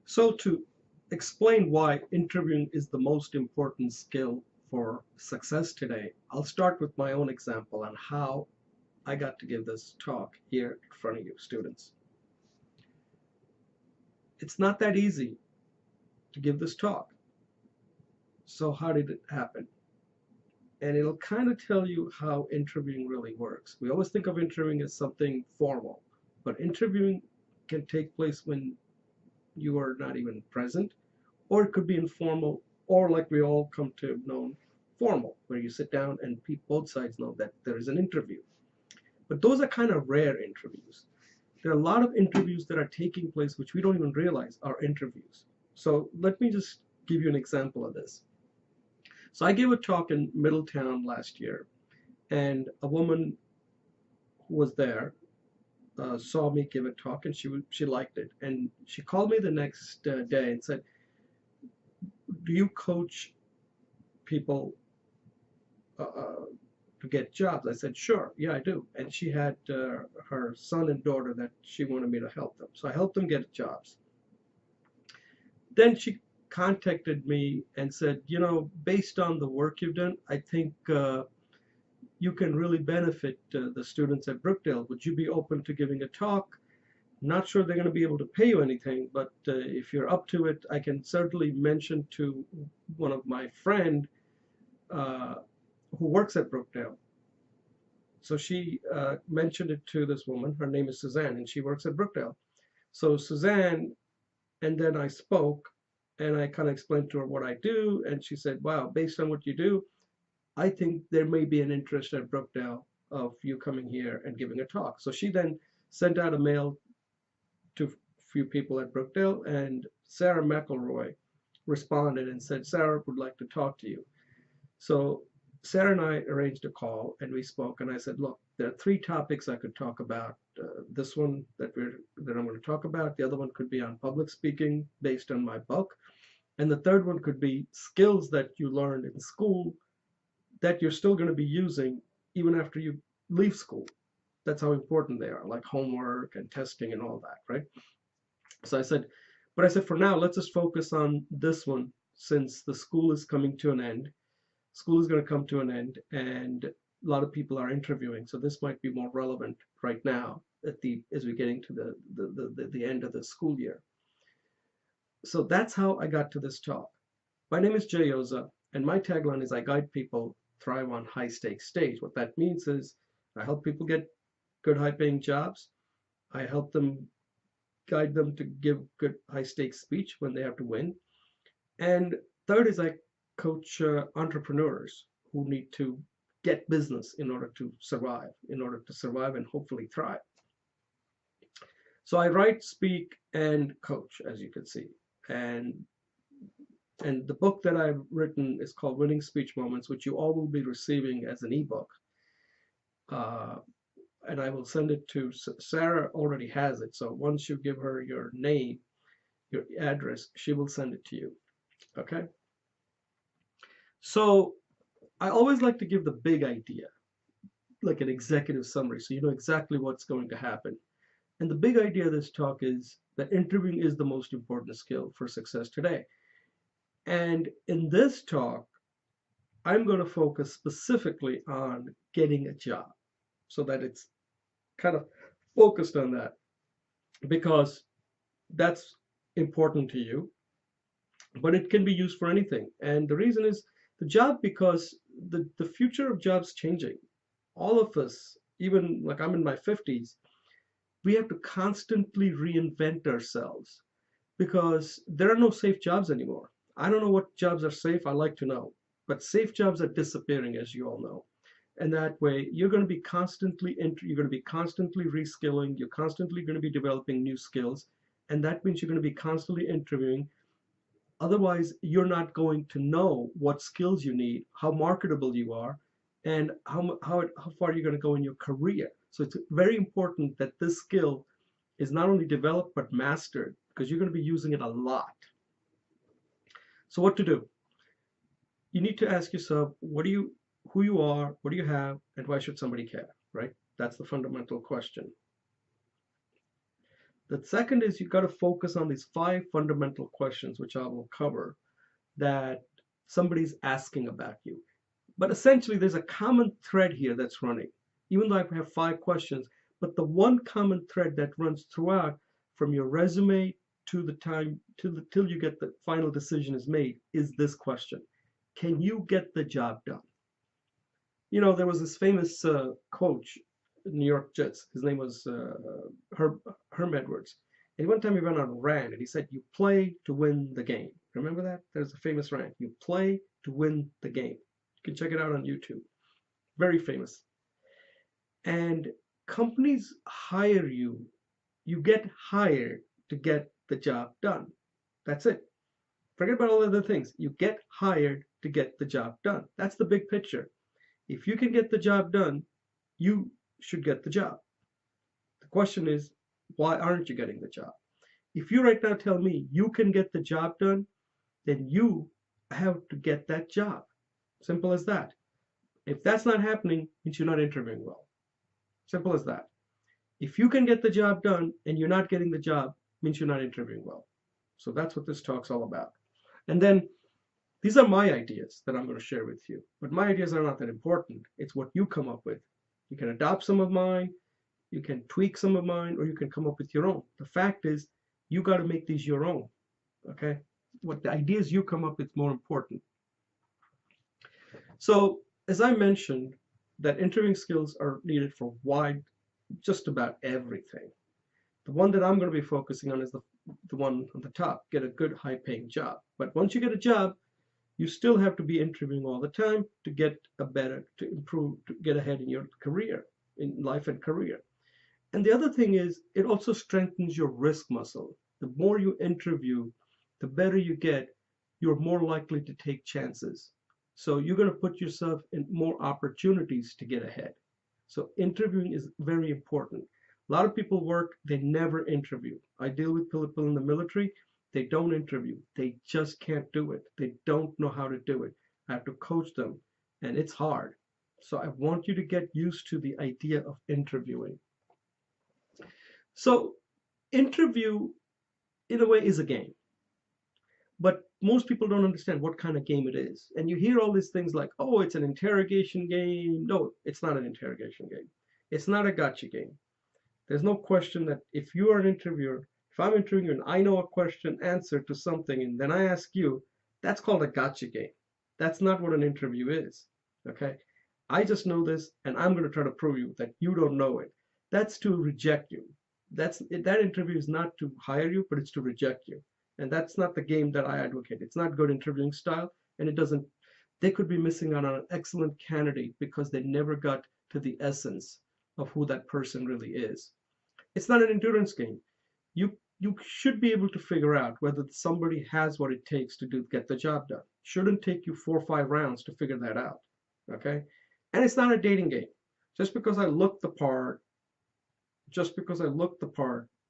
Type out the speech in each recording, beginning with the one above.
So to explain why interviewing is the most important skill for success today, I'll start with my own example on how I got to give this talk here in front of you students. It's not that easy to give this talk. So how did it happen? And it'll kind of tell you how interviewing really works. We always think of interviewing as something formal, but interviewing can take place when you are not even present, or it could be informal, or like we all come to know, formal, where you sit down and both sides know that there is an interview. But those are kind of rare interviews. There are a lot of interviews that are taking place which we don't even realize are interviews. So let me just give you an example of this. So I gave a talk in Middletown last year, and a woman who was there saw me give a talk, and she liked it, and she called me the next day and said, "Do you coach people to get jobs?" I said, "Sure, yeah, I do." And she had her son and daughter that she wanted me to help them, so I helped them get jobs. Then she contacted me and said, based on the work you've done, I think you can really benefit the students at Brookdale. Would you be open to giving a talk? Not sure they're going to be able to pay you anything, but if you're up to it, I can certainly mention to one of my friend uh, who works at Brookdale. So she mentioned it to this woman. Her name is Suzanne, and she works at Brookdale. So Suzanne, and then I spoke, and I kind of explained to her what I do, and she said, "Wow, based on what you do, I think there may be an interest at Brookdale of you coming here and giving a talk." So she then sent out a mail to a few people at Brookdale, and Sarah McElroy responded and said, "Sarah would like to talk to you." So Sarah and I arranged a call, and we spoke, and I said, "Look, there are three topics I could talk about. This one that I'm going to talk about. The other one could be on public speaking based on my book. And the third one could be skills that you learned in school that you're still going to be using even after you leave school. That's how important they are, like homework and testing and all that, right?" So I said, for now, let's just focus on this one since the school is coming to an end. School is going to come to an end, and a lot of people are interviewing. So this might be more relevant right now as we're getting to the end of the school year. So that's how I got to this talk. My name is Jay Oza, and my tagline is I guide people thrive on high stakes stage. What that means is I help people get good high paying jobs. I help them guide them to give good high stakes speech when they have to win. And third is I coach entrepreneurs who need to get business in order to survive and hopefully thrive. So I write, speak, and coach, as you can see. And the book that I've written is called Winning Speech Moments, which you all will be receiving as an ebook. Uh, and I will send it to Sarah. Already has it. So once you give her your name, your address, she will send it to you. Okay. So I always like to give the big idea, like an executive summary, so you know exactly what's going to happen. And the big idea of this talk is that interviewing is the most important skill for success today. And in this talk, I'm going to focus specifically on getting a job so that it's kind of focused on that because that's important to you, but it can be used for anything. And the reason is the job, because the future of jobs changing. All of us, even like I'm in my 50s, we have to constantly reinvent ourselves because there are no safe jobs anymore. I don't know what jobs are safe. I like to know, but safe jobs are disappearing, as you all know. And that way, you're going to be constantly reskilling. You're constantly going to be developing new skills, and that means you're going to be constantly interviewing. Otherwise, you're not going to know what skills you need, how marketable you are, and how far you're going to go in your career. So it's very important that this skill is not only developed but mastered because you're going to be using it a lot. So what to do? You need to ask yourself, who you are, what do you have, and why should somebody care, right? That's the fundamental question. The second is you got to focus on these 5 fundamental questions, which I will cover, that somebody's asking about you. But essentially, there's a common thread here that's running, even though I have 5 questions. But the one common thread that runs throughout, from your resume to the time till you get the final decision is made, is this question: can you get the job done? You know, there was this famous coach, New York Jets. His name was Herm Edwards. And one time he went on a rant and he said, "You play to win the game." Remember that? There's a famous rant. You play to win the game. You can check it out on YouTube. Very famous. And companies hire you. You get hired to get the job done. That's it. Forget about all the other things. You get hired to get the job done. That's the big picture. If you can get the job done, you should get the job. The question is, why aren't you getting the job? If you right now tell me you can get the job done, then you have to get that job. Simple as that. If that's not happening, it means you're not interviewing well. Simple as that. If you can get the job done and you're not getting the job, it means you're not interviewing well. So that's what this talk's all about. And then these are my ideas that I'm going to share with you. But my ideas are not that important. It's what you come up with. You can adopt some of mine, you can tweak some of mine, or you can come up with your own. The fact is, you got to make these your own. Okay? What the ideas you come up with is more important. So, as I mentioned, that interviewing skills are needed for just about everything. The one that I'm going to be focusing on is the one on the top: get a good, high-paying job. But once you get a job, you still have to be interviewing all the time to get to improve, to get ahead in your career, in life and career. And the other thing is, it also strengthens your risk muscle. The more you interview, the better you get, you're more likely to take chances. So you're going to put yourself in more opportunities to get ahead. So interviewing is very important. A lot of people work, they never interview. I deal with people in the military. They don't interview. They just can't do it. They don't know how to do it. I have to coach them, and it's hard. So I want you to get used to the idea of interviewing. So interview, in a way, is a game. But most people don't understand what kind of game it is. And you hear all these things like, oh, it's an interrogation game. No, it's not an interrogation game. It's not a gotcha game. There's no question that if you are an interviewer, if I'm interviewing you and I know a question answer to something and then I ask you, that's called a gotcha game. That's not what an interview is. Okay? I just know this and I'm going to try to prove you that you don't know it. That's to reject you. That interview is not to hire you, but it's to reject you. And that's not the game that I advocate. It's not good interviewing style, and they could be missing out on an excellent candidate because they never got to the essence of who that person really is. It's not an endurance game. You should be able to figure out whether somebody has what it takes to get the job done. Shouldn't take you 4 or 5 rounds to figure that out. Okay? And it's not a dating game. Just because I look the part,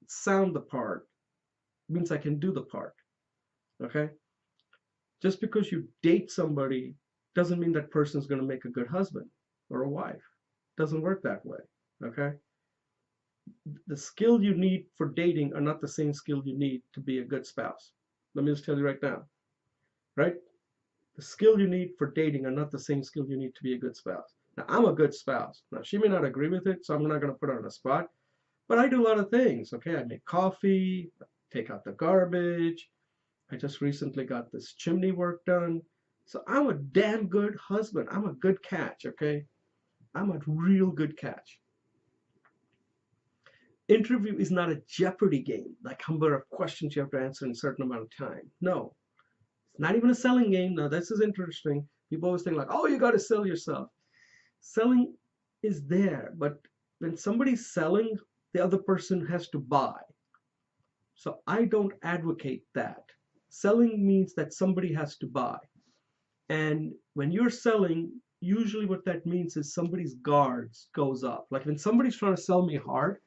sound the part, means I can do the part. Okay? Just because you date somebody doesn't mean that person's going to make a good husband or a wife. It doesn't work that way. Okay? The skill you need for dating are not the same skill you need to be a good spouse. Let me just tell you right now. Right? The skill you need for dating are not the same skill you need to be a good spouse. Now, I'm a good spouse. Now, she may not agree with it, so I'm not going to put her on the spot. But I do a lot of things. Okay? I make coffee, take out the garbage. I just recently got this chimney work done. So I'm a damn good husband. I'm a good catch, okay? I'm a real good catch. Interview is not a Jeopardy game, like number of questions you have to answer in a certain amount of time. No. It's not even a selling game. Now, this is interesting. People always think like, oh, you got to sell yourself. Selling is there, but when somebody's selling, the other person has to buy. So I don't advocate that. Selling means that somebody has to buy. And when you're selling, usually what that means is somebody's guards goes up. Like when somebody's trying to sell me hard,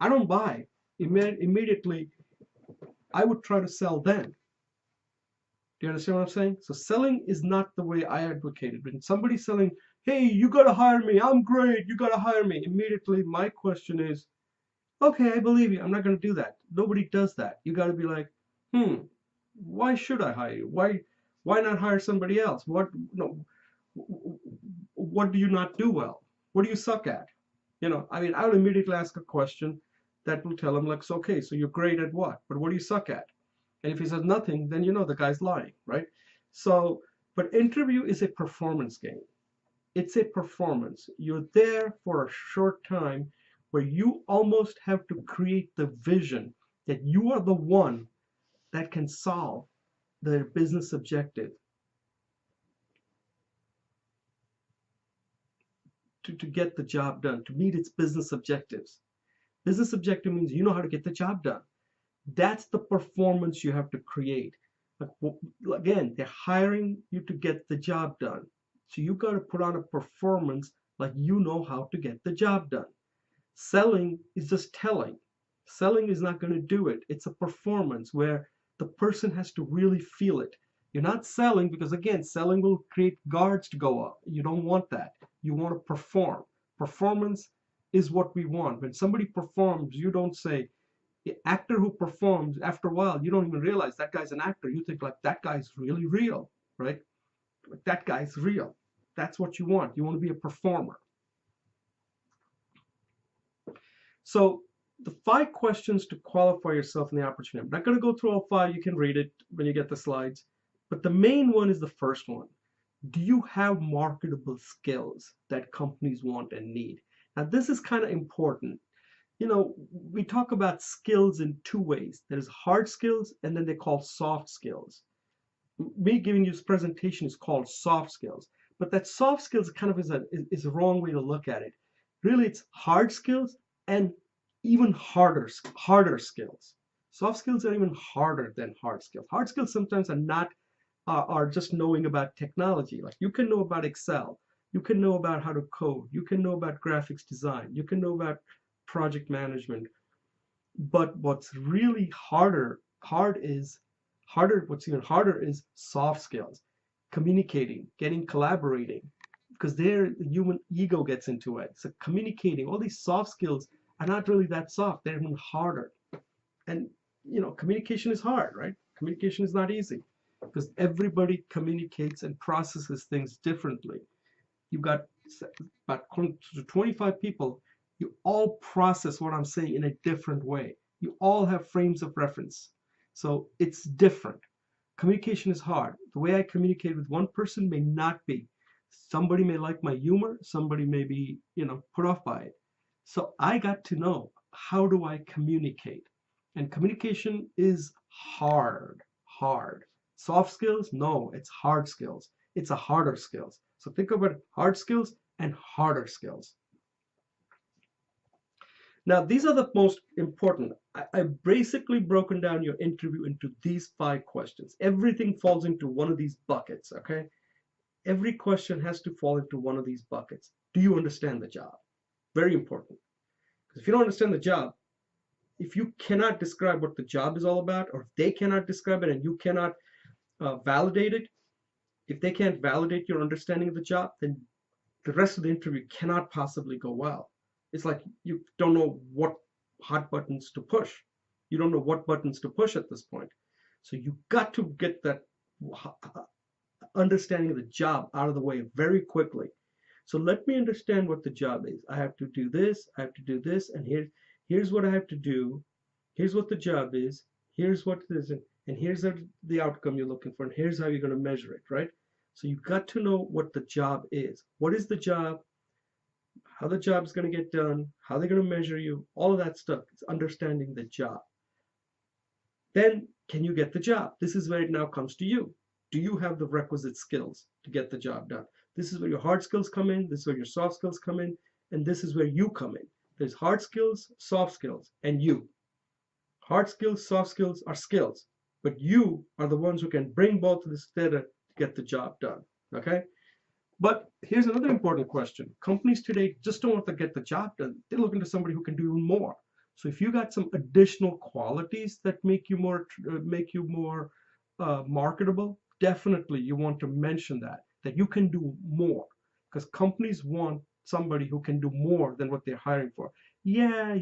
I don't buy. Immediately, I would try to sell them. Do you understand what I'm saying? So selling is not the way I advocate it. When somebody's selling, hey, you got to hire me. I'm great. You got to hire me. Immediately, my question is, Okay, I believe you. I'm not going to do that. Nobody does that. You got to be like, why should I hire you? Why not hire somebody else? No, what do you not do well? What do you suck at? I mean, I would immediately ask a question that will tell him, like, so, okay, so you're great at what? But what do you suck at? And if he says nothing, then the guy's lying, right? So, but interview is a performance game. It's a performance. You're there for a short time where you almost have to create the vision that you are the one that can solve their business objective to get the job done, to meet its business objectives. Business objective means you know how to get the job done. That's the performance you have to create. Again, they're hiring you to get the job done. So you got to put on a performance like you know how to get the job done. Selling is just telling. Selling is not going to do it. It's a performance where the person has to really feel it. You're not selling because, again, selling will create guards to go up. You don't want that. You want to perform. Performance is what we want. When somebody performs, you don't say, the actor who performs, after a while, you don't even realize that guy's an actor. You think, like, that guy's really real, right? Like, that guy's real. That's what you want. You want to be a performer. So the 5 questions to qualify yourself in the opportunity. I'm not going to go through all 5. You can read it when you get the slides. But the main one is the first one. Do you have marketable skills that companies want and need? Now, this is kind of important. We talk about skills in 2 ways. There's hard skills, and then they call soft skills. Me giving you this presentation is called soft skills. But that soft skills kind of is a wrong way to look at it. Really, it's hard skills and even harder skills. Soft skills are even harder than hard skills. Hard skills sometimes are just knowing about technology. Like, you can know about Excel, you can know about how to code, you can know about graphics design, you can know about project management. But what's really what's even harder is soft skills, communicating, collaborating, because there the human ego gets into it. So communicating, all these soft skills are not really that soft. They're even harder. And communication is hard, right? Communication is not easy because everybody communicates and processes things differently. You've got about 25 people. You all process what I'm saying in a different way. You all have frames of reference. So it's different. Communication is hard. The way I communicate with one person may not be. Somebody may like my humor. Somebody may be, put off by it. So I got to know, how do I communicate? And communication is hard. Soft skills? No, it's hard skills. It's a harder skills. So think about hard skills and harder skills. Now, these are the most important. I've basically broken down your interview into these 5 questions. Everything falls into one of these buckets, okay? Every question has to fall into one of these buckets. Do you understand the job? Very important. Because if you don't understand the job, if you cannot describe what the job is all about, or if they cannot describe it and you cannot validate it, if they can't validate your understanding of the job, then the rest of the interview cannot possibly go well. It's like you don't know what hot buttons to push. You don't know what buttons to push at this point. So you got to get that understanding of the job out of the way very quickly. So let me understand what the job is. I have to do this, I have to do this, and here's what I have to do. Here's what the job is. Here's what it is, and here's the outcome you're looking for, and here's how you're going to measure it, right? So you've got to know what the job is. What is the job? How the job's going to get done? How they're going to measure you? All of that stuff. It's understanding the job. Then, can you get the job? This is where it now comes to you. Do you have the requisite skills to get the job done? This is where your hard skills come in. This is where your soft skills come in. And this is where you come in. There's hard skills, soft skills, and you. Hard skills, soft skills are skills. But you are the ones who can bring both of this together to get the job done. Okay? But here's another important question. Companies today just don't want to get the job done. They're looking to somebody who can do even more. So if you got some additional qualities that make you more marketable, definitely you want to mention that you can do more, because companies want somebody who can do more than what they're hiring for. Yeah,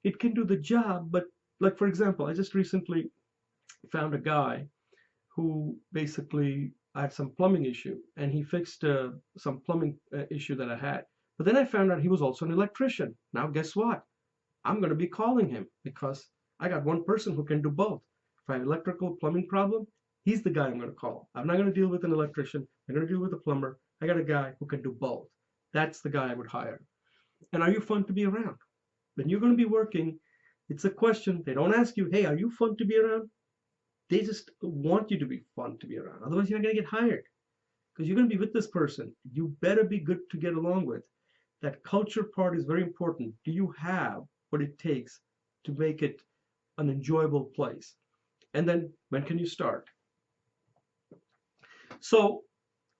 it can do the job, but like for example, I just recently found a guy who basically I had some plumbing issue, and he fixed some plumbing issue that I had. But then I found out he was also an electrician. Now guess what? I'm going to be calling him because I got one person who can do both. If I have electrical plumbing problem, he's the guy I'm going to call. I'm not going to deal with an electrician. I'm going to deal with a plumber. I got a guy who can do both. That's the guy I would hire. And are you fun to be around? When you're going to be working, it's a question. They don't ask you, hey, are you fun to be around? They just want you to be fun to be around. Otherwise, you're not going to get hired because you're going to be with this person. You better be good to get along with. That culture part is very important. Do you have what it takes to make it an enjoyable place? And then when can you start? So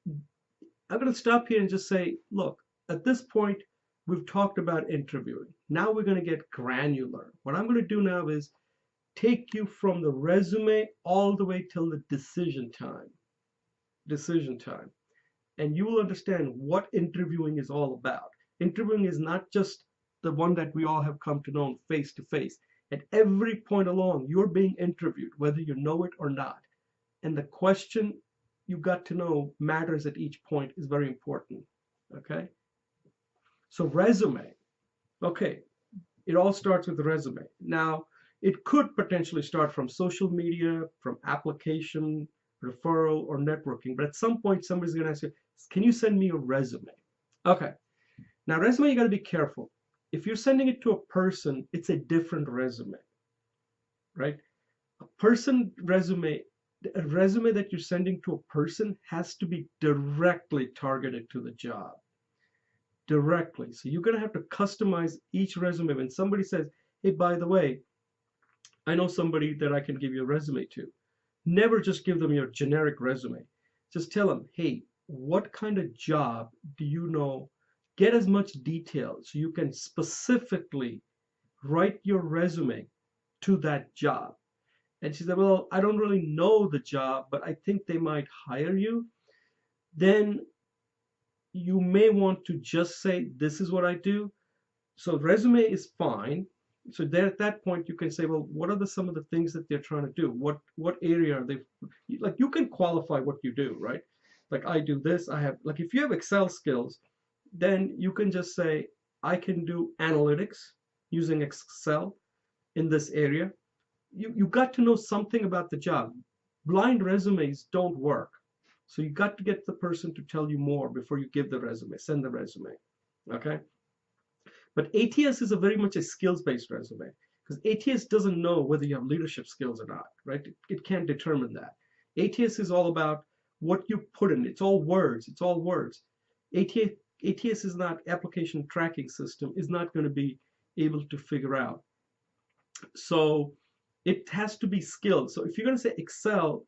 I'm going to stop here and just say, look, at this point, we've talked about interviewing. Now we're going to get granular. What I'm going to do now is take you from the resume all the way till the decision time. Decision time. And you will understand what interviewing is all about. Interviewing is not just the one that we all have come to know face to face. At every point along, you're being interviewed, whether you know it or not. And the question you got to know matters at each point is very important. Okay? So resume. Okay, it all starts with the resume. Now, it could potentially start from social media, from application, referral, or networking. But at some point, somebody's going to ask you, can you send me a resume? Okay. Now, resume, you got to be careful. If you're sending it to a person, it's a different resume, right? A person resume, a resume that you're sending to a person has to be directly targeted to the job. Directly. So you're going to have to customize each resume. When somebody says, hey, by the way, I know somebody that I can give you a resume to. Never just give them your generic resume. Just tell them, hey, what kind of job do you know? Get as much detail so you can specifically write your resume to that job. And she said, well, I don't really know the job, but I think they might hire you. Then you may want to just say, this is what I do. So resume is fine. So there at that point you can say, well, what are some of the things that they're trying to do? What area are they, like you can qualify what you do, right? Like I do this, I have, like if you have Excel skills, then you can just say, I can do analytics using Excel in this area. You got to know something about the job. Blind resumes don't work. So you got to get the person to tell you more before you give the resume, send the resume, okay? But ATS is a very much a skills-based resume because ATS doesn't know whether you have leadership skills or not, right? It can't determine that. ATS is all about what you put in. It's all words. It's all words. ATS is not application tracking system, is not going to be able to figure out. So it has to be skilled. So if you're going to say Excel,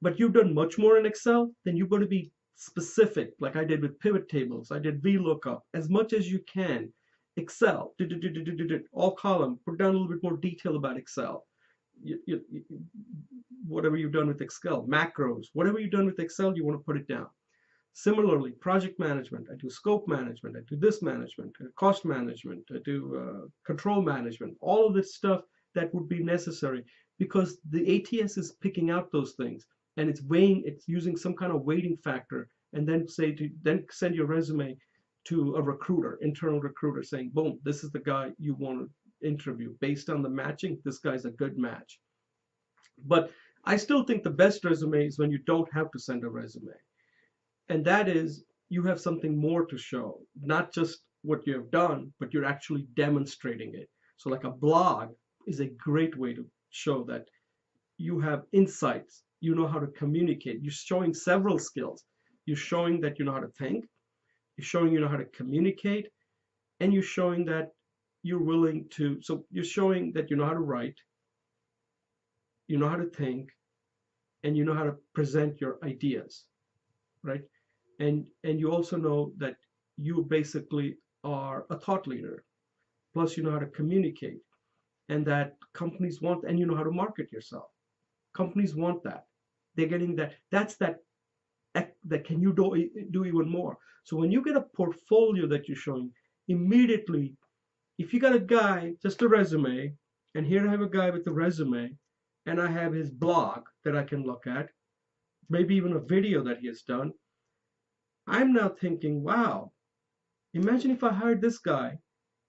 but you've done much more in Excel, then you've got to be specific, like I did with pivot tables. I did VLOOKUP as much as you can. Excel, all column, put down a little bit more detail about Excel. Whatever you've done with Excel, macros, whatever you've done with Excel, you want to put it down. Similarly, project management, I do scope management, I do this management, cost management, I do control management, all of this stuff that would be necessary because the ATS is picking out those things and it's weighing, it's using some kind of weighting factor and then then send your resume to a recruiter, internal recruiter saying, boom, this is the guy you want to interview. Based on the matching, this guy's a good match. But I still think the best resume is when you don't have to send a resume. And that is, you have something more to show, not just what you have done, but you're actually demonstrating it. So like a blog is a great way to show that you have insights, you know how to communicate. You're showing several skills. You're showing that you know how to think, you're showing you know how to communicate, and you're showing that you're willing to, so you're showing that you know how to write, you know how to think, and you know how to present your ideas, right? And you also know that you basically are a thought leader. Plus you know how to communicate, and that companies want, and you know how to market yourself. Companies want that. They're getting that. That's that can you do even more. So when you get a portfolio that you're showing, immediately If you got a guy, just a resume, and here I have a guy with a resume, and I have his blog that I can look at, maybe even a video that he has done, I'm now thinking, wow, imagine if I hired this guy.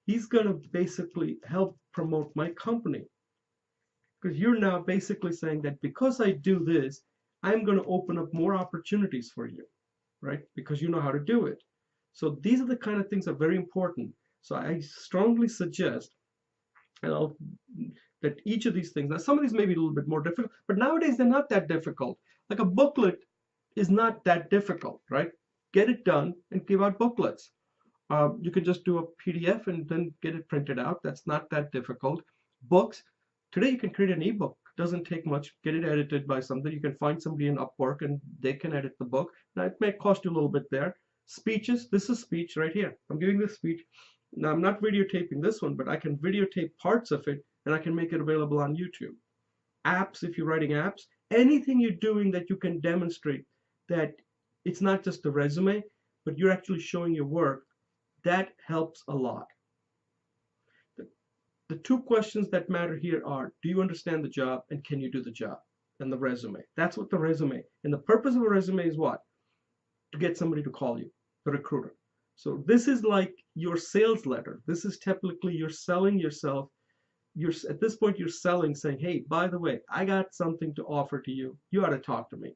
He's going to basically help promote my company. Because you're now basically saying that because I do this, I'm going to open up more opportunities for you, right? Because you know how to do it. So these are the kind of things that are very important. So I strongly suggest, and that each of these things, now some of these may be a little bit more difficult, but nowadays they're not that difficult. Like a booklet is not that difficult, right? Get it done and give out booklets. You can just do a PDF and then get it printed out. That's not that difficult. Books, today you can create an ebook. Doesn't take much. Get it edited by somebody. You can find somebody in Upwork and they can edit the book. Now it may cost you a little bit there. Speeches, this is speech right here. I'm giving this speech. Now I'm not videotaping this one, but I can videotape parts of it and I can make it available on YouTube. Apps, if you're writing apps, anything you're doing that you can demonstrate that it's not just a resume, but you're actually showing your work, that helps a lot. The two questions that matter here are, do you understand the job and can you do the job? And the resume. That's what the resume. And the purpose of a resume is what? To get somebody to call you, the recruiter. So this is like your sales letter. This is typically you're selling yourself. At this point you're selling, saying, hey, by the way, I got something to offer to you. You ought to talk to me.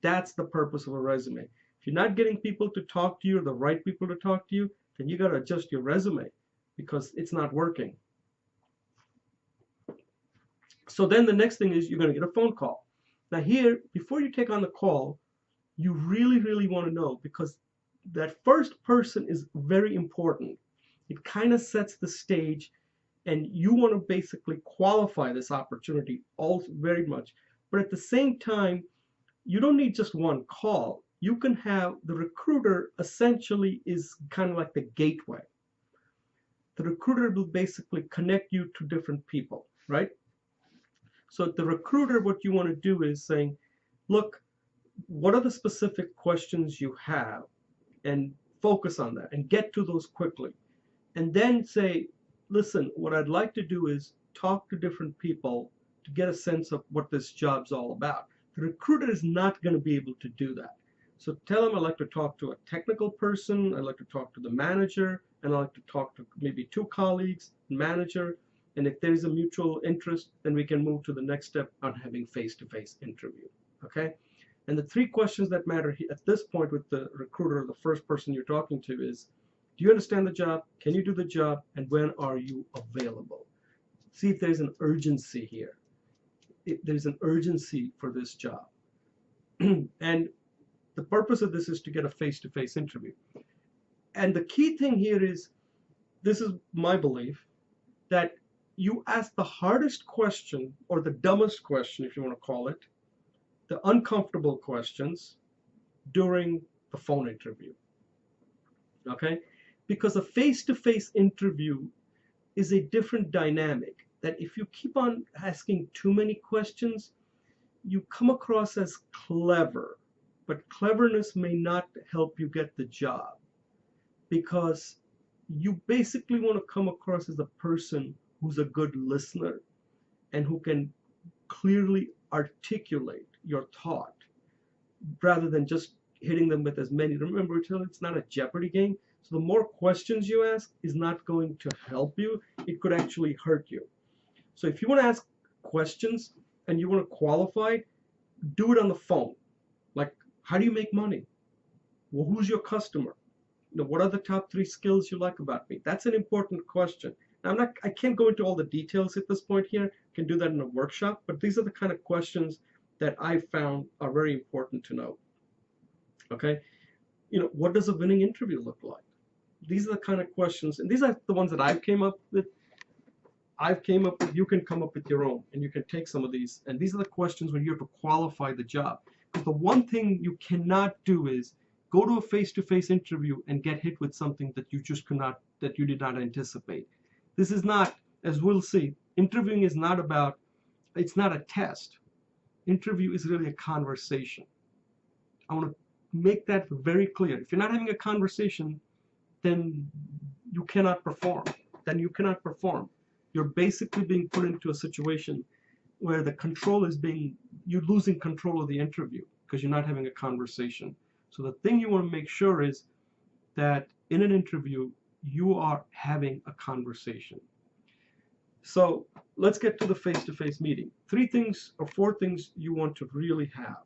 That's the purpose of a resume. If you're not getting people to talk to you, or the right people to talk to you, then you got to adjust your resume because it's not working. So then the next thing is you're going to get a phone call. Now here, before you take on the call, you really, really want to know, because that first person is very important. It kind of sets the stage, and you want to basically qualify this opportunity also very much. But at the same time, you don't need just one call. You can have the recruiter essentially is kind of like the gateway. The recruiter will basically connect you to different people, right? So the recruiter, what you want to do is saying, look, what are the specific questions you have, and focus on that and get to those quickly. And then say, listen, what I'd like to do is talk to different people to get a sense of what this job's all about. The recruiter is not going to be able to do that. So tell them I'd like to talk to a technical person, I'd like to talk to the manager, and I'd like to talk to maybe two colleagues, manager, and if there's a mutual interest, then we can move to the next step on having face-to-face interview, okay? And the three questions that matter at this point with the recruiter, the first person you're talking to, is, do you understand the job? Can you do the job? And when are you available? See if there's an urgency here. There's an urgency for this job. And the purpose of this is to get a face-to-face interview. And the key thing here is, this is my belief, that you ask the hardest question, or the dumbest question, if you want to call it, the uncomfortable questions during the phone interview. Okay? Because a face-to-face interview is a different dynamic, that if you keep on asking too many questions, you come across as clever, but cleverness may not help you get the job, because you basically want to come across as a person who's a good listener and who can clearly articulate your thought rather than just hitting them with as many. Remember, it's not a Jeopardy game. So the more questions you ask is not going to help you. It could actually hurt you. So if you want to ask questions and you want to qualify, do it on the phone. Like, how do you make money? Well, who's your customer? You know, what are the top 3 skills you like about me? That's an important question. Now, I can't go into all the details at this point here. I can do that in a workshop, but these are the kind of questions that I found are very important to know. Okay? You know, what does a winning interview look like? These are the kind of questions, and these are the ones that I've came up with. You can come up with your own, and you can take some of these, and these are the questions when you have to qualify the job. Because the one thing you cannot do is go to a face-to-face interview and get hit with something that you just that you did not anticipate. This is not, as we'll see, interviewing is not about, it's not a test. Interview is really a conversation. I want to make that very clear. If you're not having a conversation, then you cannot perform. then you cannot perform. You're basically being put into a situation where the control is you're losing control of the interview because you're not having a conversation. So the thing you want to make sure is that in an interview, you are having a conversation. So let's get to the face-to-face meeting. 3 things or 4 things you want to really have.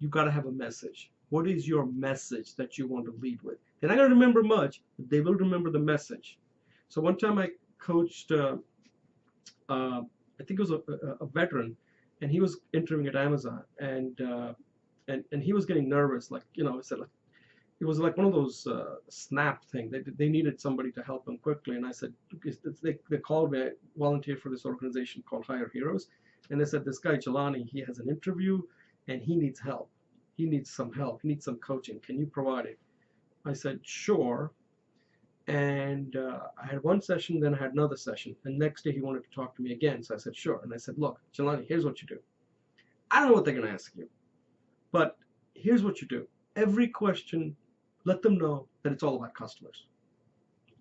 You got to have a message. What is your message that you want to lead with? They're not going to remember much, but they will remember the message. So one time I coached, I think it was a veteran, and he was interviewing at Amazon, and he was getting nervous, like, you know, it was like one of those snap things. They needed somebody to help them quickly, and I said, they called me. I volunteered for this organization called Hire Heroes, and they said, this guy Jelani, he has an interview, and he needs help. He needs some help. He needs some coaching. Can you provide it? I said, sure. And I had one session, then I had another session. The next day he wanted to talk to me again, so I said, sure. And I said, look, Jelani, here's what you do. I don't know what they're going to ask you, but here's what you do. Every question, let them know that it's all about customers.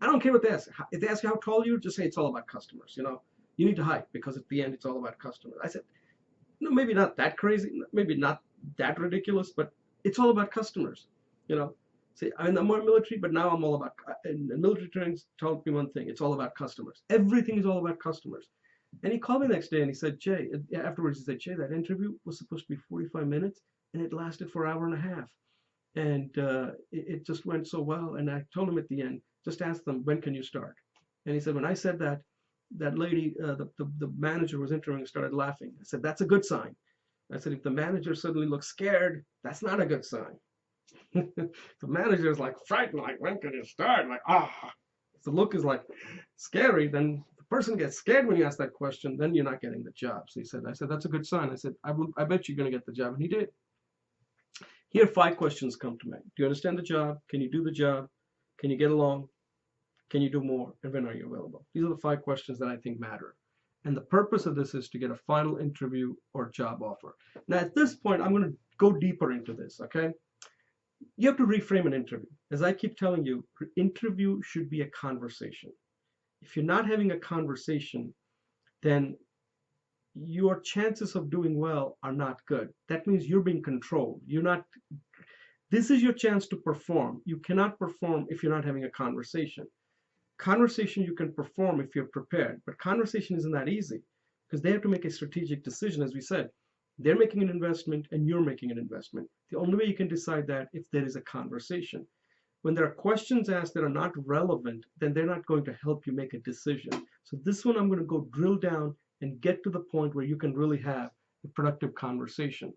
I don't care what they ask. If they ask you how tall you are, just say it's all about customers. You know, you need to height because at the end it's all about customers. I said, no, maybe not that crazy, maybe not that ridiculous, but it's all about customers. You know, say I'm more military, but now I'm all about. And military training taught me one thing: it's all about customers. Everything is all about customers. And he called me the next day and he said, Jay, afterwards he said, Jay, that interview was supposed to be 45 minutes and it lasted for an hour and a half. And it just went so well. And I told him at the end, just ask them, when can you start? And he said, when I said that, that lady, the manager was interviewing, started laughing. I said, that's a good sign. I said, if the manager suddenly looks scared, that's not a good sign. The manager is like frightened, like, when can you start? Like, if the look is like scary, then the person gets scared when you ask that question, then you're not getting the job. So I said, that's a good sign. I said, I bet you're going to get the job. And he did. Here, 5 questions come to mind. Do you understand the job? Can you do the job? Can you get along? Can you do more? And when are you available? These are the 5 questions that I think matter. And the purpose of this is to get a final interview or job offer. Now, at this point, I'm going to go deeper into this, okay? You have to reframe an interview. As I keep telling you, interview should be a conversation. If you're not having a conversation, then your chances of doing well are not good. That means you're being controlled. This is your chance to perform. You cannot perform if you're not having a conversation. Conversation you can perform if you're prepared, but conversation isn't that easy because they have to make a strategic decision. As we said, they're making an investment and you're making an investment. The only way you can decide that if there is a conversation. When there are questions asked that are not relevant, then they're not going to help you make a decision. So this one I'm going to go drill down and get to the point where you can really have a productive conversation.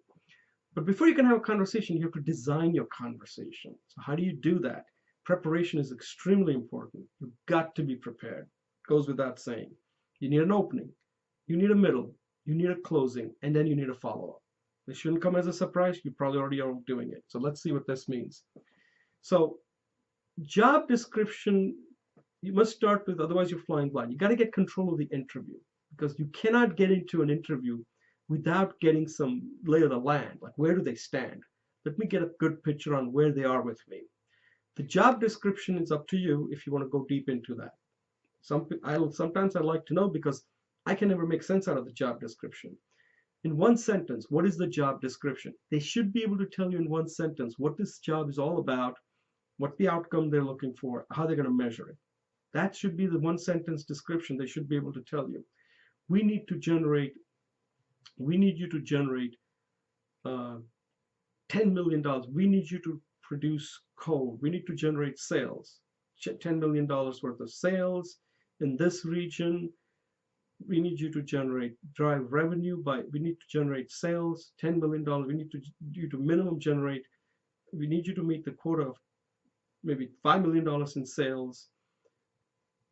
But before you can have a conversation, you have to design your conversation. So how do you do that? Preparation is extremely important. You've got to be prepared. Goes without saying. You need an opening, you need a middle, you need a closing, and then you need a follow-up. This shouldn't come as a surprise. You probably already are doing it. So let's see what this means. So job description, you must start with, otherwise you're flying blind. You got to get control of the interview because you cannot get into an interview without getting some lay of the land. Like, where do they stand? Let me get a good picture on where they are with me. The job description is up to you if you want to go deep into that. Sometimes I like to know because I can never make sense out of the job description. In one sentence, what is the job description? They should be able to tell you in one sentence what this job is all about, what the outcome they're looking for, how they're going to measure it. That should be the one sentence description they should be able to tell you. We need you to generate $10 million. We need you to produce code. We need to generate sales, $10 million worth of sales in this region. We need you to drive revenue we need to generate sales, $10 million. We need you to minimum generate, we need you to meet the quota of maybe $5 million in sales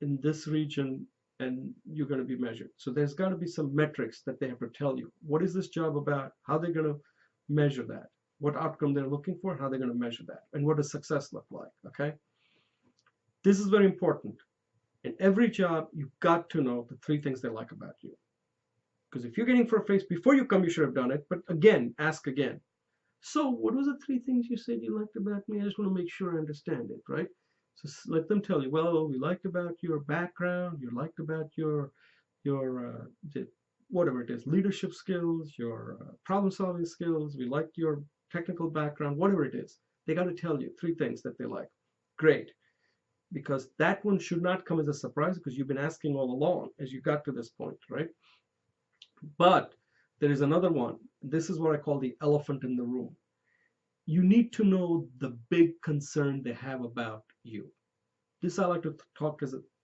in this region, and you're going to be measured. So there's got to be some metrics that they have to tell you. What is this job about? How they're going to measure that? What outcome they're looking for? How they're going to measure that? And what does success look like? Okay. This is very important. In every job, you've got to know the 3 things they like about you. Because if you're getting for a face before you come, you should have done it. But again, ask again. So what was the 3 things you said you liked about me? I just want to make sure I understand it, right? So let them tell you, well, we liked about your background, you liked about your whatever it is, leadership skills, your problem solving skills, we liked your technical background, whatever it is. They got to tell you three things that they like. Great. Because that one should not come as a surprise because you've been asking all along as you got to this point, right? But there is another one. This is what I call the elephant in the room. You need to know the big concern they have about you. This I like to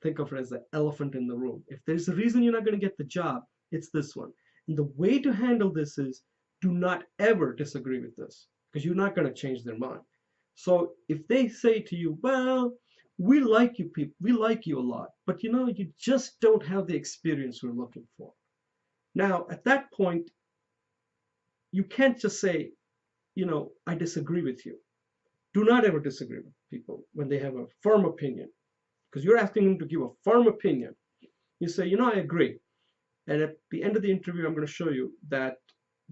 think of it as the elephant in the room. If there's a reason you're not going to get the job, it's this one. And the way to handle this is do not ever disagree with this because you're not going to change their mind. So if they say to you, well, we like you people, we like you a lot, but you just don't have the experience we're looking for. Now, at that point, you can't just say, I disagree with you. Do not ever disagree with people when they have a firm opinion, because you're asking them to give a firm opinion. You say, I agree. And at the end of the interview, I'm going to show you that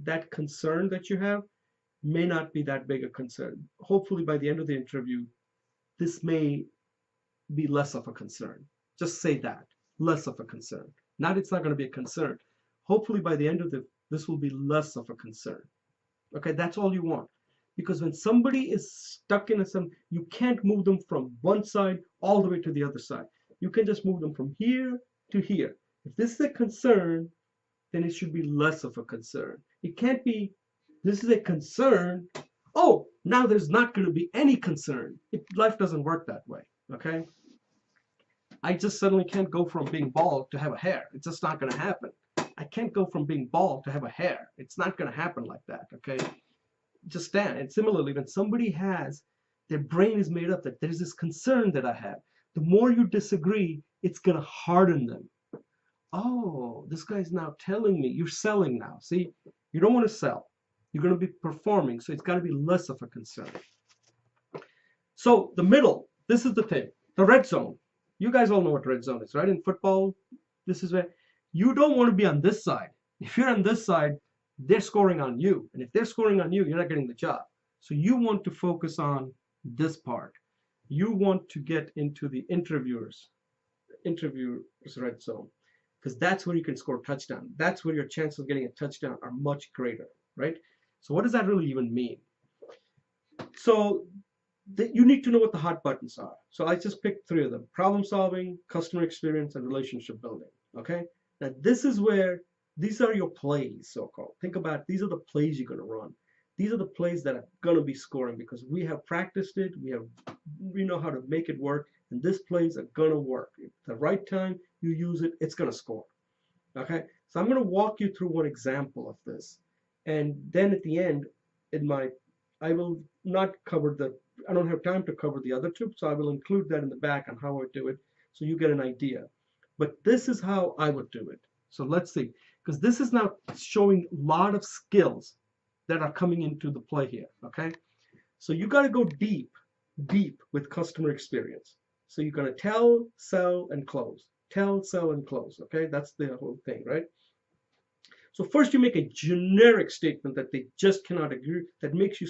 that concern that you have may not be that big a concern. Hopefully, by the end of the interview, this may be less of a concern. Just say that, less of a concern. Not it's not going to be a concern. Hopefully, by the end of this will be less of a concern. Okay, that's all you want. Because when somebody is stuck in you can't move them from one side all the way to the other side. You can just move them from here to here. If this is a concern, then it should be less of a concern. It can't be, this is a concern. Oh, now there's not going to be any concern. Life doesn't work that way, okay? I just suddenly can't go from being bald to have a hair. It's just not going to happen. I can't go from being bald to have a hair. It's not going to happen like that, okay? Just stand. And similarly, when somebody has, their brain is made up that there's this concern that I have, the more you disagree, it's going to harden them. Oh, this guy's now telling me, you're selling now. See, you don't want to sell. You're going to be performing, so it's got to be less of a concern. So the middle, this is the thing, the red zone. You guys all know what red zone is, right? In football, this is where you don't want to be on this side. If you're on this side, they're scoring on you. And if they're scoring on you, you're not getting the job. So you want to focus on this part. You want to get into the interviewer's red zone, because that's where you can score a touchdown. That's where your chances of getting a touchdown are much greater, right? So what does that really even mean? So you need to know what the hot buttons are. So I just picked three of them: problem solving, customer experience, and relationship building. Okay? Now this is where these are your plays, so-called. Think about these are the plays you're going to run. These are the plays that are going to be scoring because we have practiced it. We know how to make it work, and these plays are going to work. At the right time you use it, it's going to score. Okay? So I'm going to walk you through one example of this, and then at the end, I will not cover I don't have time to cover the other two, so I will include that in the back on how I do it, so you get an idea. But this is how I would do it. So let's see, because this is now showing a lot of skills that are coming into the play here, okay? So you got to go deep with customer experience. So you're going to tell, sell, and close. Tell, sell, and close, okay? That's the whole thing, right? So first you make a generic statement that they just cannot agree, that makes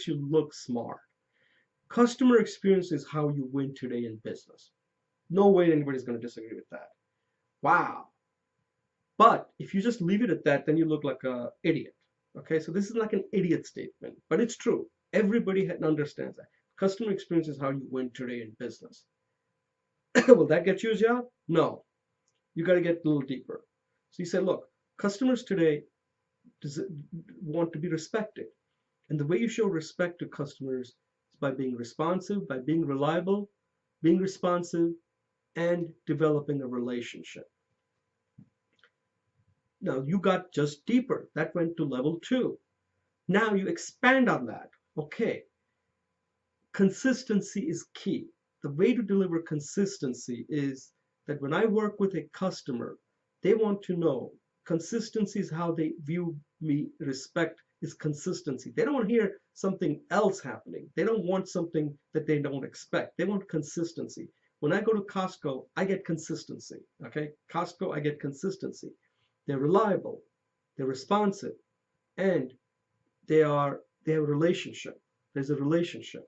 you look smart. Customer experience is how you win today in business. No way anybody's going to disagree with that. Wow. But if you just leave it at that, then you look like an idiot. Okay, so this is like an idiot statement, but it's true. Everybody understands that. Customer experience is how you win today in business. Will that get you a job? No. You got to get a little deeper. So you say, look, customers today want to be respected. And the way you show respect to customers is by being responsive, by being reliable, being responsive, and developing a relationship. Now you got just deeper. That went to level 2. Now you expand on that. Okay. Consistency is key. The way to deliver consistency is that when I work with a customer, they want to know consistency is how they view me. Respect is consistency. They don't want to hear something else happening. They don't want something that they don't expect. They want consistency. When I go to Costco, I get consistency. Okay? Costco, I get consistency. They're reliable, they're responsive, and they have a relationship. There's a relationship.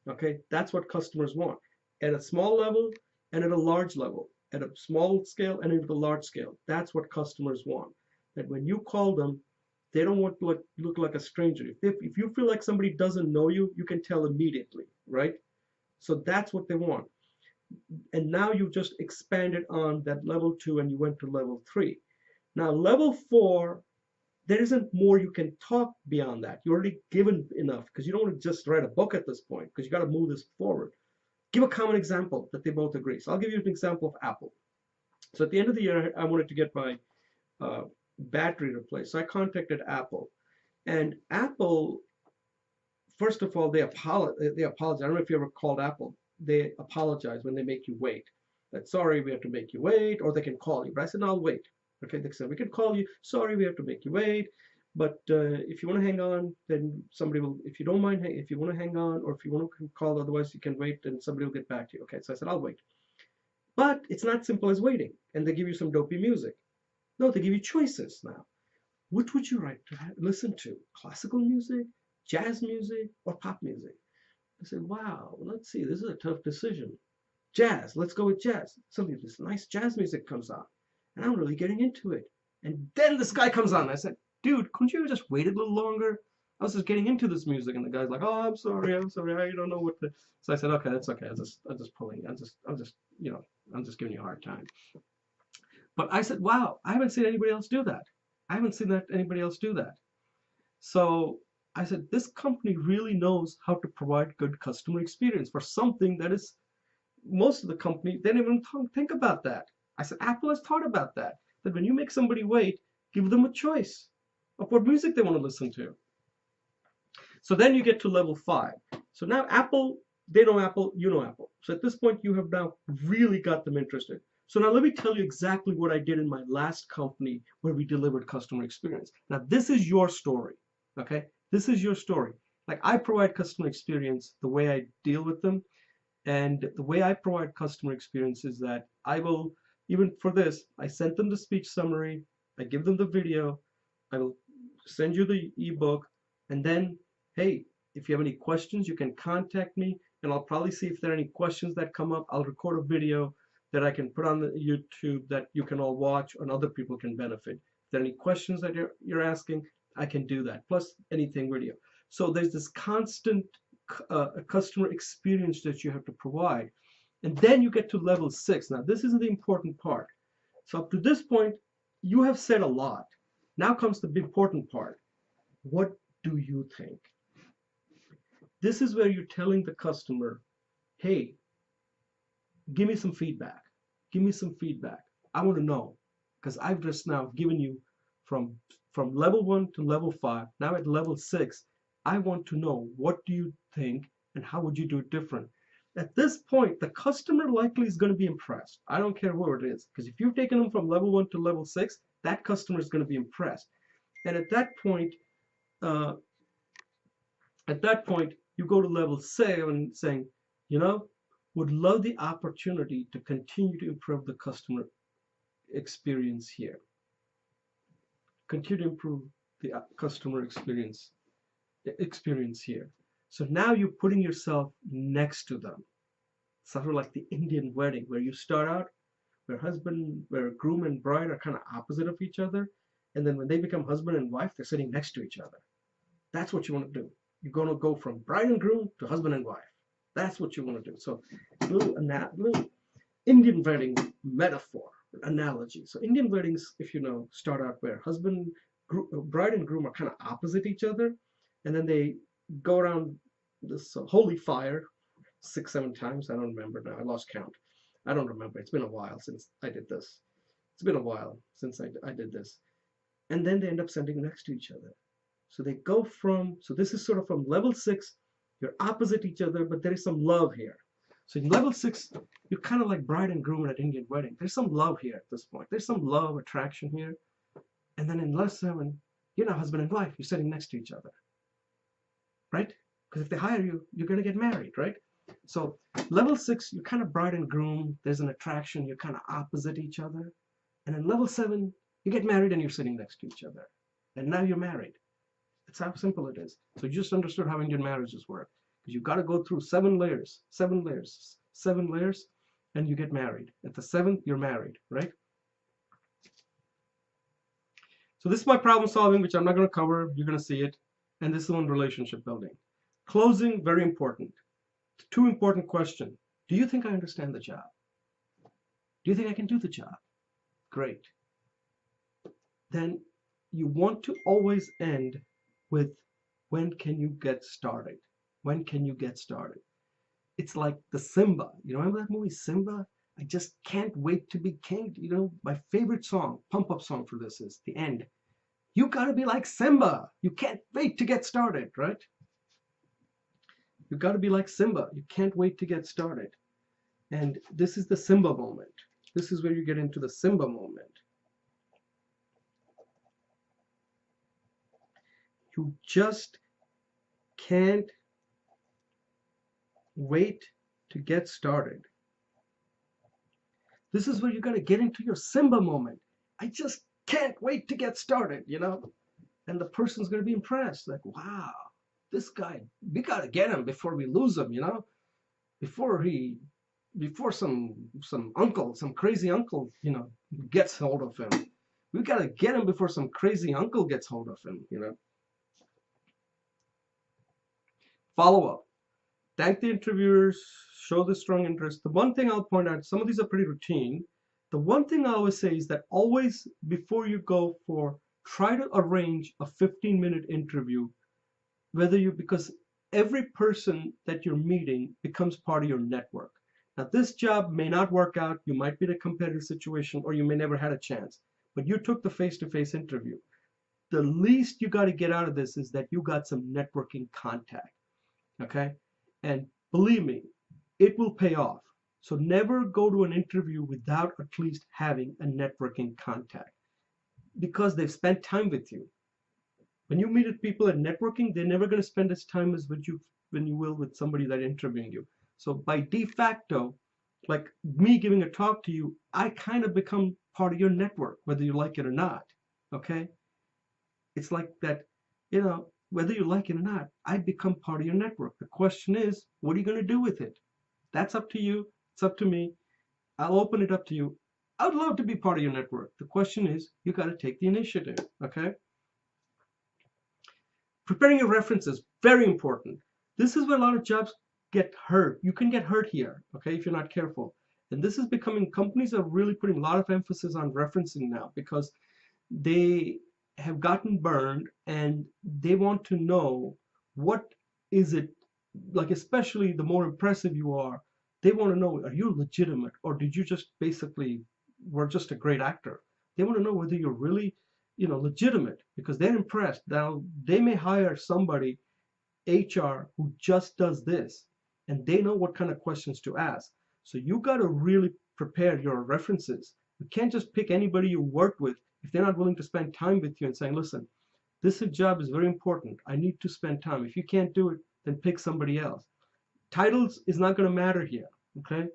Okay, that's what customers want. at a small level and at a large level, at a small scale and at a large scale. That's what customers want. That when you call them, they don't want to look like a stranger. If you feel like somebody doesn't know you, you can tell immediately, right? So that's what they want. And now you just expanded on that level 2 and you went to level 3. Now, level 4, there isn't more you can talk beyond that. You already given enough because you don't want to just write a book at this point because you got to move this forward. Give a common example that they both agree. So I'll give you an example of Apple. So at the end of the year, I wanted to get my battery replaced. So I contacted Apple. And Apple, first of all, they apologize. I don't know if you ever called Apple. They apologize when they make you wait. That sorry, we have to make you wait, or they can call you. But I said, no, I'll wait. Okay, they said, we can call you. Sorry, we have to make you wait. But if you want to hang on, then somebody will, if you don't mind, if you want to hang on, or if you want to call, otherwise you can wait and somebody will get back to you. Okay, so I said, I'll wait. But it's not simple as waiting. And they give you some dopey music. No, they give you choices now. Which would you like to listen to? Classical music, jazz music, or pop music? I said, wow, let's see, this is a tough decision. Jazz, let's go with jazz. Suddenly this nice jazz music comes on, and I'm really getting into it. And then this guy comes on. I said, dude, couldn't you have just waited a little longer? I was just getting into this music, and the guy's like, oh, I'm sorry, I don't know what the. So I said, okay, that's okay. I'm just pulling. I'm just giving you a hard time. But I said, wow, I haven't seen anybody else do that. I haven't seen anybody else do that. So I said, this company really knows how to provide good customer experience for something that is, most of the company, they didn't even think about that. I said, Apple has thought about that. That when you make somebody wait, give them a choice of what music they want to listen to. So then you get to level 5. So now Apple, they know Apple, you know Apple. So at this point, you have now really got them interested. So now let me tell you exactly what I did in my last company where we delivered customer experience. Now this is your story, okay? This is your story. Like I provide customer experience the way I deal with them. And the way I provide customer experience is that I will, even for this, I sent them the speech summary, I give them the video, I will send you the ebook, and then, hey, if you have any questions, you can contact me, and I'll probably see if there are any questions that come up. I'll record a video that I can put on the YouTube that you can all watch and other people can benefit. If there are any questions that you're asking, I can do that, plus anything video. So there's this constant customer experience that you have to provide. And then you get to level 6. Now, this is the important part. So up to this point, you have said a lot. Now comes the important part. What do you think? This is where you're telling the customer, hey, give me some feedback. Give me some feedback. I want to know, because I've just now given you from level 1 to level 5. Now at level 6, I want to know, what do you think and how would you do it different? At this point, the customer likely is going to be impressed. I don't care who it is, because if you've taken them from level 1 to level 6, that customer is going to be impressed. And at that point, you go to level 7 saying, you know, would love the opportunity to continue to improve the customer experience here. Continue to improve the customer experience here. So now you're putting yourself next to them. Sort of like the Indian wedding, where you start out, where groom and bride are kind of opposite of each other, and then when they become husband and wife, they're sitting next to each other. That's what you want to do. You're going to go from bride and groom to husband and wife. That's what you want to do. So little Indian wedding metaphor, analogy. So Indian weddings, if you know, start out where bride and groom are kind of opposite each other, and then they go around this holy fire 6-7 times. I don't remember now. I lost count. I don't remember. It's been a while since I did this. It's been a while since I did this. And then they end up sitting next to each other. So they go so this is sort of from level 6, you're opposite each other, but there is some love here. So in level 6, you're kind of like bride and groom at an Indian wedding. There's some love here at this point. There's some love, attraction here. And then in level 7, you're not husband and wife. You're sitting next to each other. Right? Because if they hire you, you're going to get married, right? So level 6, you're kind of bride and groom. There's an attraction. You're kind of opposite each other. And in level 7, you get married and you're sitting next to each other. And now you're married. That's how simple it is. So you just understood how Indian marriages work. Because you've got to go through 7 layers, 7 layers, and you get married. At the 7th, you're married, right? So this is my problem solving, which I'm not going to cover. You're going to see it. And this is on relationship building. Closing, very important. 2 important questions. Do you think I understand the job? Do you think I can do the job? Great. Then you want to always end with, when can you get started? When can you get started? It's like the Simba. You remember that movie, Simba? I just can't wait to be king. You know, my favorite song, pump up song for this is the end. You gotta be like Simba. You can't wait to get started, right? You gotta be like Simba. You can't wait to get started. And this is the Simba moment. This is where you get into the Simba moment. You just can't wait to get started. This is where you got to get into your Simba moment. I just can't wait to get started, you know? And the person's going to be impressed. Like, wow, this guy, we got to get him before we lose him, you know? Before some uncle, some crazy uncle, you know, gets hold of him. We got to get him before some crazy uncle gets hold of him, you know? Follow up. Thank the interviewers, show the strong interest. The one thing I'll point out, some of these are pretty routine. The one thing I always say is that always, before you go for, try to arrange a 15-minute interview, because every person that you're meeting becomes part of your network. Now, this job may not work out. You might be in a competitive situation, or you may never had a chance, but you took the face-to-face interview. The least you got to get out of this is that you got some networking contact, okay? And believe me, it will pay off. So never go to an interview without at least having a networking contact, because they've spent time with you. When you meet people at networking, they're never going to spend as time as when you will with somebody that's interviewing you. So by de facto, like me giving a talk to you, I kind of become part of your network, whether you like it or not. Okay? It's like that, you know, whether you like it or not, I become part of your network. The question is, what are you going to do with it? That's up to you. It's up to me. I'll open it up to you. I'd love to be part of your network. The question is, you got to take the initiative, okay? Preparing your references, very important. This is where a lot of jobs get hurt. You can get hurt here, okay, if you're not careful. And this is becoming, companies are really putting a lot of emphasis on referencing now, because they have gotten burned and they want to know, what is it, like, especially the more impressive you are, they want to know, are you legitimate, or did you just basically were just a great actor? They want to know whether you're really, you know, legitimate, because they're impressed. Now, they may hire somebody, HR, who just does this, and they know what kind of questions to ask. So you got to really prepare your references. You can't just pick anybody you work with if they're not willing to spend time with you and saying, listen, this job is very important. I need to spend time. If you can't do it, then pick somebody else. Titles is not going to matter here, okay?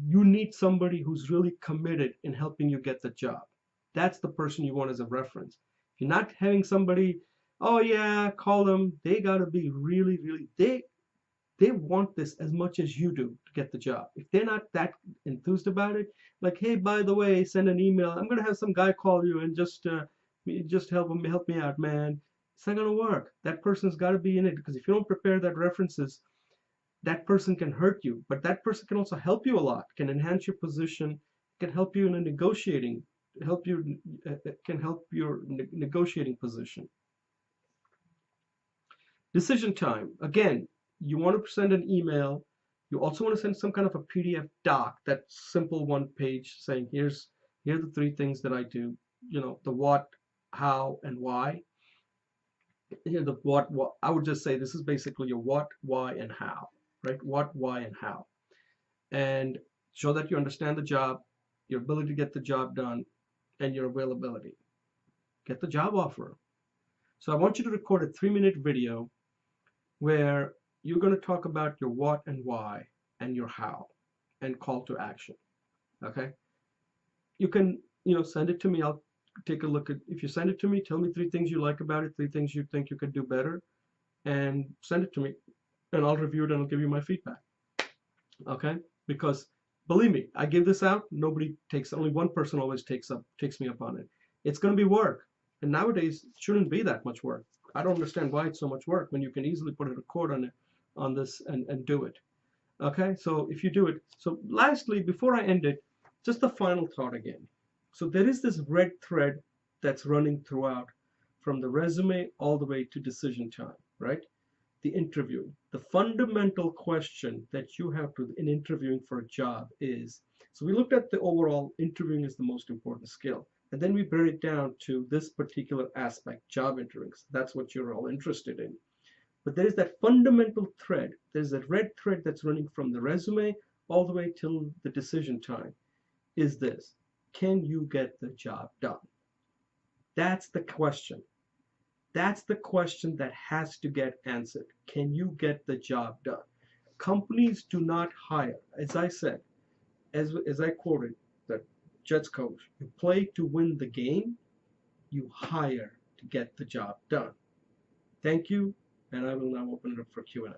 You need somebody who's really committed in helping you get the job. That's the person you want as a reference. If you're not having somebody, oh yeah, call them, they got to be really, really, they want this as much as you do to get the job. If they're not that enthused about it, like, hey, by the way, send an email. I'm going to have some guy call you and just help me out, man. It's not going to work. That person's got to be in it, because if you don't prepare that references, that person can hurt you, but that person can also help you a lot, can enhance your position, can help you in a negotiating, can help your negotiating position. Decision time. Again, you want to send an email. You also want to send some kind of a PDF doc, that simple one page saying, here are the 3 things that I do, you know, the what, how, and why. Here, the what, I would just say this is basically your what, why, and how, right? What, why, and how. And show that you understand the job, your ability to get the job done, and your availability. Get the job offer. So I want you to record a 3-minute video where you're going to talk about your what and why and your how and call to action. Okay? You can, you know, send it to me. I'll take a look at, if you send it to me, tell me 3 things you like about it, 3 things you think you could do better, and send it to me, and I'll review it and I'll give you my feedback. Okay, because believe me, I give this out, only one person always takes me up on it. It's going to be work, and nowadays it shouldn't be that much work. I don't understand why it's so much work when you can easily put a record on this and do it. Okay, so if you do it. So lastly, before I end it, just the final thought again. So there is this red thread that's running throughout from the resume all the way to decision time, right? The interview. The fundamental question that you have to in interviewing for a job is, so we looked at the overall interviewing is the most important skill. And then we brought it down to this particular aspect, job interviewing. That's what you're all interested in. But there is that fundamental thread. There's that red thread that's running from the resume all the way till the decision time. Is this, can you get the job done? That's the question. That's the question that has to get answered. Can you get the job done? Companies do not hire, as I said, as I quoted the Jets coach, you play to win the game, you hire to get the job done. Thank you, and I will now open it up for Q&A.